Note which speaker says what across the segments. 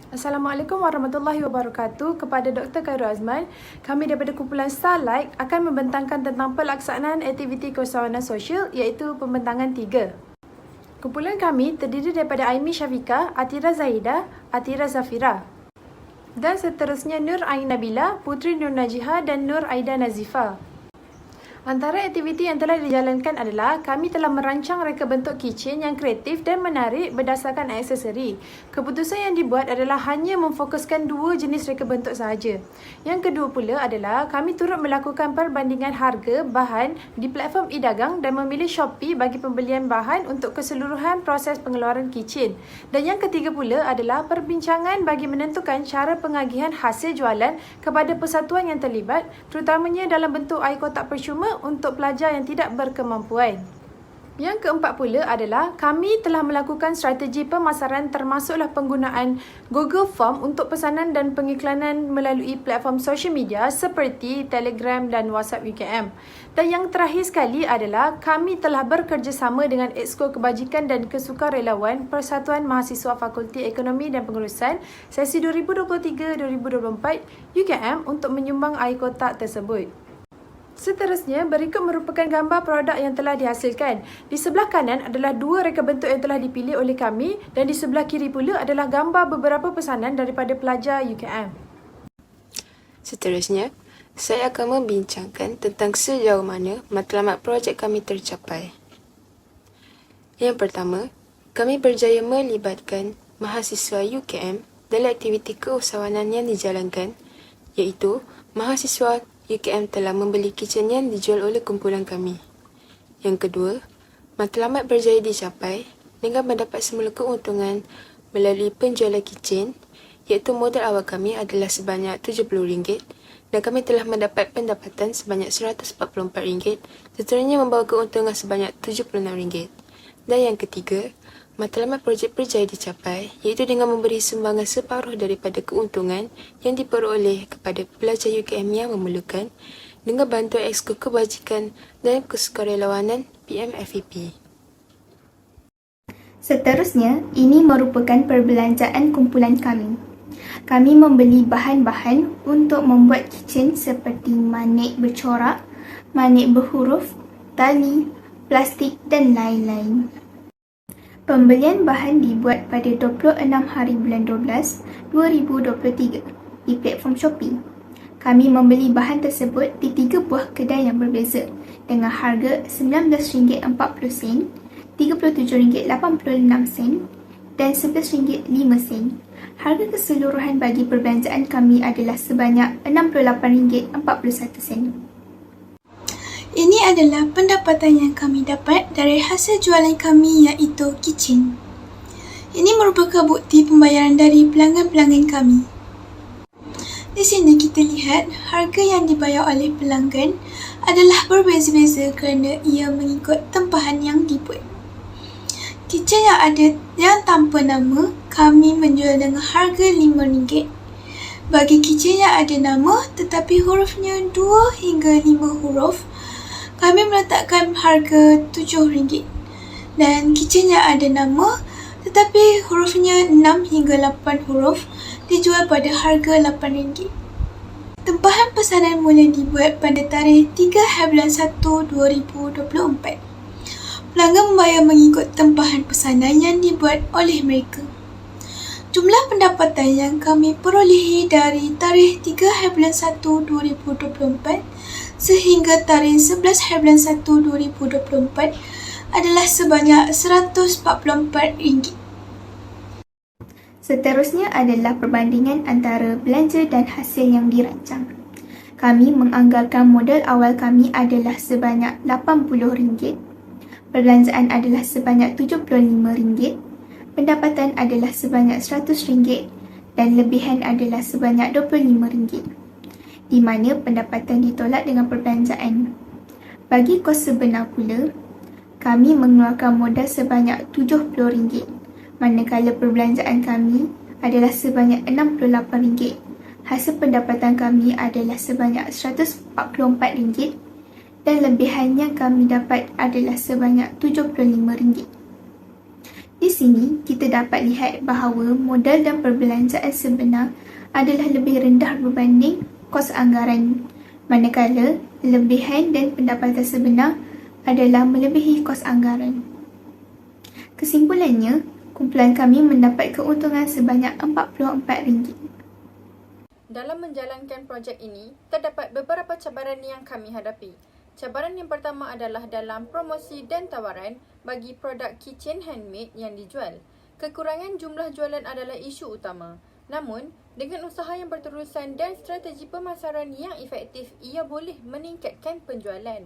Speaker 1: Assalamualaikum warahmatullahi wabarakatuh. Kepada Dr. Khairul Azman, kami daripada kumpulan Starlight akan membentangkan tentang pelaksanaan aktiviti keusahawanan sosial iaitu pembentangan 3. Kumpulan kami terdiri daripada Aimi Syafiqah, Atira Zahidah, Atira Zafira dan seterusnya Nur Ain Nabila, Putri Nur Najiha dan Nur Aida Nazifa. Antara aktiviti yang telah dijalankan adalah kami telah merancang reka bentuk keychain yang kreatif dan menarik berdasarkan aksesori. Keputusan yang dibuat adalah hanya memfokuskan 2 jenis reka bentuk sahaja. Yang kedua pula adalah kami turut melakukan perbandingan harga bahan di platform e-dagang dan memilih Shopee bagi pembelian bahan untuk keseluruhan proses pengeluaran keychain. Dan yang ketiga pula adalah perbincangan bagi menentukan cara pengagihan hasil jualan kepada persatuan yang terlibat, terutamanya dalam bentuk air kotak percuma untuk pelajar yang tidak berkemampuan. Yang keempat pula adalah kami telah melakukan strategi pemasaran termasuklah penggunaan Google Form untuk pesanan dan pengiklanan melalui platform social media seperti Telegram dan WhatsApp UKM. Dan yang terakhir sekali adalah kami telah bekerjasama dengan Exco Kebajikan dan Kesukarelawan Persatuan Mahasiswa Fakulti Ekonomi dan Pengurusan sesi 2023-2024 UKM untuk menyumbang air kotak tersebut. Seterusnya, berikut merupakan gambar produk yang telah dihasilkan. Di sebelah kanan adalah 2 reka bentuk yang telah dipilih oleh kami dan di sebelah kiri pula adalah gambar beberapa pesanan daripada pelajar UKM.
Speaker 2: Seterusnya, saya akan membincangkan tentang sejauh mana matlamat projek kami tercapai. Yang pertama, kami berjaya melibatkan mahasiswa UKM dalam aktiviti keusahawanan yang dijalankan, iaitu mahasiswa UKM telah membeli keychain yang dijual oleh kumpulan kami. Yang kedua, matlamat berjaya dicapai dengan mendapat semula keuntungan melalui penjualan keychain, iaitu modal awal kami adalah sebanyak RM70 dan kami telah mendapat pendapatan sebanyak RM144, seterusnya membawa keuntungan sebanyak RM76. Dan yang ketiga, matlamat projek berjaya dicapai iaitu dengan memberi sumbangan separuh daripada keuntungan yang diperoleh kepada pelajar UKM yang memerlukan dengan bantuan Exco Kebajikan dan Kesukarelawanan PMFEP.
Speaker 3: Seterusnya, ini merupakan perbelanjaan kumpulan kami. Kami membeli bahan-bahan untuk membuat keychain seperti manik bercorak, manik berhuruf, tali, plastik dan lain-lain. Pembelian bahan dibuat pada 26 hari bulan 12, 2023 di platform Shopee. Kami membeli bahan tersebut di 3 buah kedai yang berbeza dengan harga RM19.40, RM37.86 dan RM11.05. Harga keseluruhan bagi perbelanjaan kami adalah sebanyak RM68.41.
Speaker 4: Ini adalah pendapatan yang kami dapat dari hasil jualan kami iaitu keychain. Ini merupakan bukti pembayaran dari pelanggan-pelanggan kami. Di sini kita lihat harga yang dibayar oleh pelanggan adalah berbeza-beza kerana ia mengikut tempahan yang dibuat. Keychain yang ada yang tanpa nama kami menjual dengan harga RM5. Bagi keychain yang ada nama tetapi hurufnya 2 hingga 5 huruf, kami meletakkan harga RM7. Dan keychain yang ada nama tetapi hurufnya 6 hingga 8 huruf dijual pada harga RM8. Tempahan pesanan mula dibuat pada tarikh 3/1/2024. Pelanggan membayar mengikut tempahan pesanan yang dibuat oleh mereka. Jumlah pendapatan yang kami perolehi dari tarikh 3/1/2024 sehingga tarikh 11/1/2024 adalah sebanyak RM144.
Speaker 3: Seterusnya adalah perbandingan antara belanja dan hasil yang dirancang. Kami menganggarkan modal awal kami adalah sebanyak RM80. Perbelanjaan adalah sebanyak RM75. Pendapatan adalah sebanyak RM100 dan lebihan adalah sebanyak RM25, di mana pendapatan ditolak dengan perbelanjaan. Bagi kos sebenar pula, kami mengeluarkan modal sebanyak RM70, manakala perbelanjaan kami adalah sebanyak RM68. Hasil pendapatan kami adalah sebanyak RM144 dan lebihan yang kami dapat adalah sebanyak RM75. Di sini, kita dapat lihat bahawa modal dan perbelanjaan sebenar adalah lebih rendah berbanding kos anggaran, manakala lebihan dan pendapatan sebenar adalah melebihi kos anggaran. Kesimpulannya, kumpulan kami mendapat keuntungan sebanyak RM44.
Speaker 1: Dalam menjalankan projek ini, terdapat beberapa cabaran yang kami hadapi. Cabaran yang pertama adalah dalam promosi dan tawaran bagi produk kitchen handmade yang dijual. Kekurangan jumlah jualan adalah isu utama. Namun, dengan usaha yang berterusan dan strategi pemasaran yang efektif, ia boleh meningkatkan penjualan.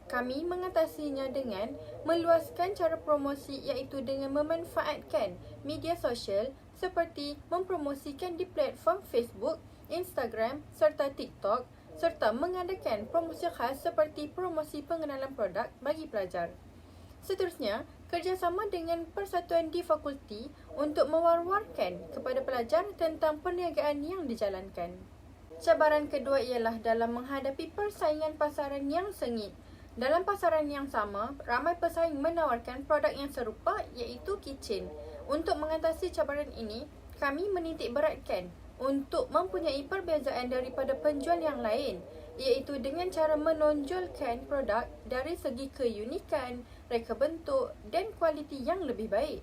Speaker 1: Kami mengatasinya dengan meluaskan cara promosi iaitu dengan memanfaatkan media sosial seperti mempromosikan di platform Facebook, Instagram serta TikTok serta mengadakan promosi khas seperti promosi pengenalan produk bagi pelajar. Seterusnya, kerjasama dengan persatuan di fakulti untuk mewar-warkan kepada pelajar tentang perniagaan yang dijalankan. Cabaran kedua ialah dalam menghadapi persaingan pasaran yang sengit. Dalam pasaran yang sama, ramai pesaing menawarkan produk yang serupa iaitu kitchen. Untuk mengatasi cabaran ini, kami menitik beratkan untuk mempunyai perbezaan daripada penjual yang lain, iaitu dengan cara menonjolkan produk dari segi keunikan, reka bentuk dan kualiti yang lebih baik.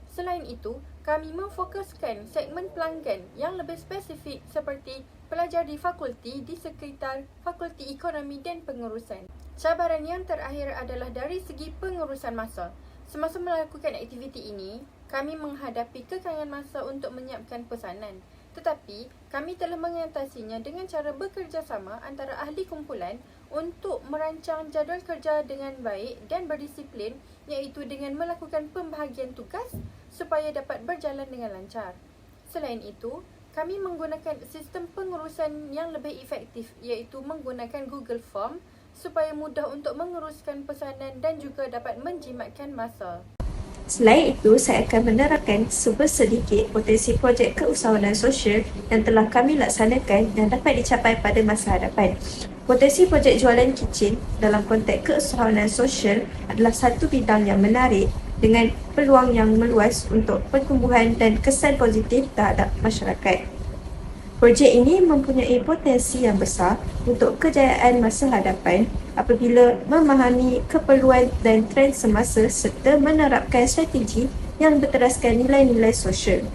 Speaker 1: Selain itu, kami memfokuskan segmen pelanggan yang lebih spesifik seperti pelajar di fakulti di sekitar Fakulti Ekonomi dan Pengurusan. Cabaran yang terakhir adalah dari segi pengurusan masa. Semasa melakukan aktiviti ini, kami menghadapi kekangan masa untuk menyiapkan pesanan. Tetapi, kami telah mengatasinya dengan cara bekerjasama antara ahli kumpulan untuk merancang jadual kerja dengan baik dan berdisiplin, iaitu dengan melakukan pembahagian tugas supaya dapat berjalan dengan lancar. Selain itu, kami menggunakan sistem pengurusan yang lebih efektif, iaitu menggunakan Google Form supaya mudah untuk menguruskan pesanan dan juga dapat menjimatkan masa.
Speaker 5: Selain itu, saya akan menerangkan sedikit potensi projek keusahawanan sosial yang telah kami laksanakan yang dapat dicapai pada masa hadapan. Potensi projek jualan kitchen dalam konteks keusahawanan sosial adalah satu bidang yang menarik dengan peluang yang meluas untuk pertumbuhan dan kesan positif terhadap masyarakat. Projek ini mempunyai potensi yang besar untuk kejayaan masa hadapan apabila memahami keperluan dan trend semasa serta menerapkan strategi yang berteraskan nilai-nilai sosial.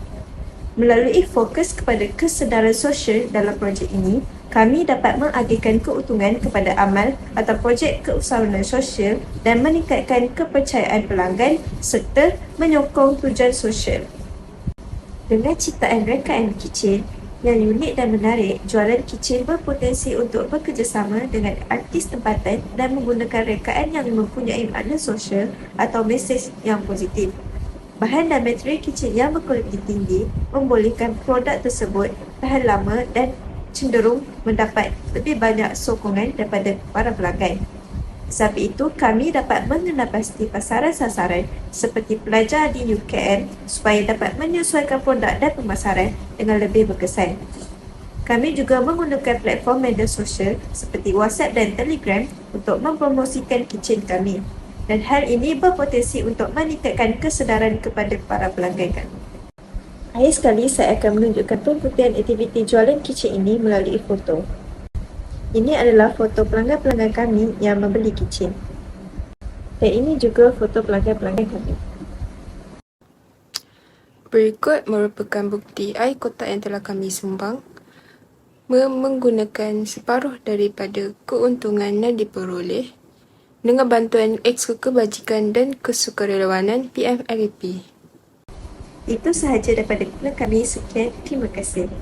Speaker 5: Melalui fokus kepada kesedaran sosial dalam projek ini, kami dapat mengagihkan keuntungan kepada amal atau projek keusahawanan sosial dan meningkatkan kepercayaan pelanggan serta menyokong tujuan sosial. Dengan ciptaan rekaan kitchen yang unik dan menarik, jualan kitchen berpotensi untuk bekerjasama dengan artis tempatan dan menggunakan rekaan yang mempunyai makna sosial atau mesej yang positif. Bahan dan material kitchen yang berkualiti tinggi membolehkan produk tersebut tahan lama dan cenderung mendapat lebih banyak sokongan daripada para pelanggan. Sebab itu, kami dapat mengenal pasti pasaran sasaran seperti pelajar di UKM supaya dapat menyesuaikan produk dan pemasaran dengan lebih berkesan. Kami juga menggunakan platform media sosial seperti WhatsApp dan Telegram untuk mempromosikan kitchen kami. Dan hal ini berpotensi untuk meningkatkan kesedaran kepada para pelanggan kami. Akhir sekali, saya akan menunjukkan pembuktian aktiviti jualan kitchen ini melalui foto. Ini adalah foto pelanggan-pelanggan kami yang membeli kitchen. Dan ini juga foto pelanggan-pelanggan kami.
Speaker 2: Berikut merupakan bukti air kotak yang telah kami sumbang menggunakan separuh daripada keuntungan yang diperoleh dengan bantuan Exco Kebajikan dan Kesukarelawanan PMRP.
Speaker 5: Itu sahaja daripada kami. Sekian, terima kasih.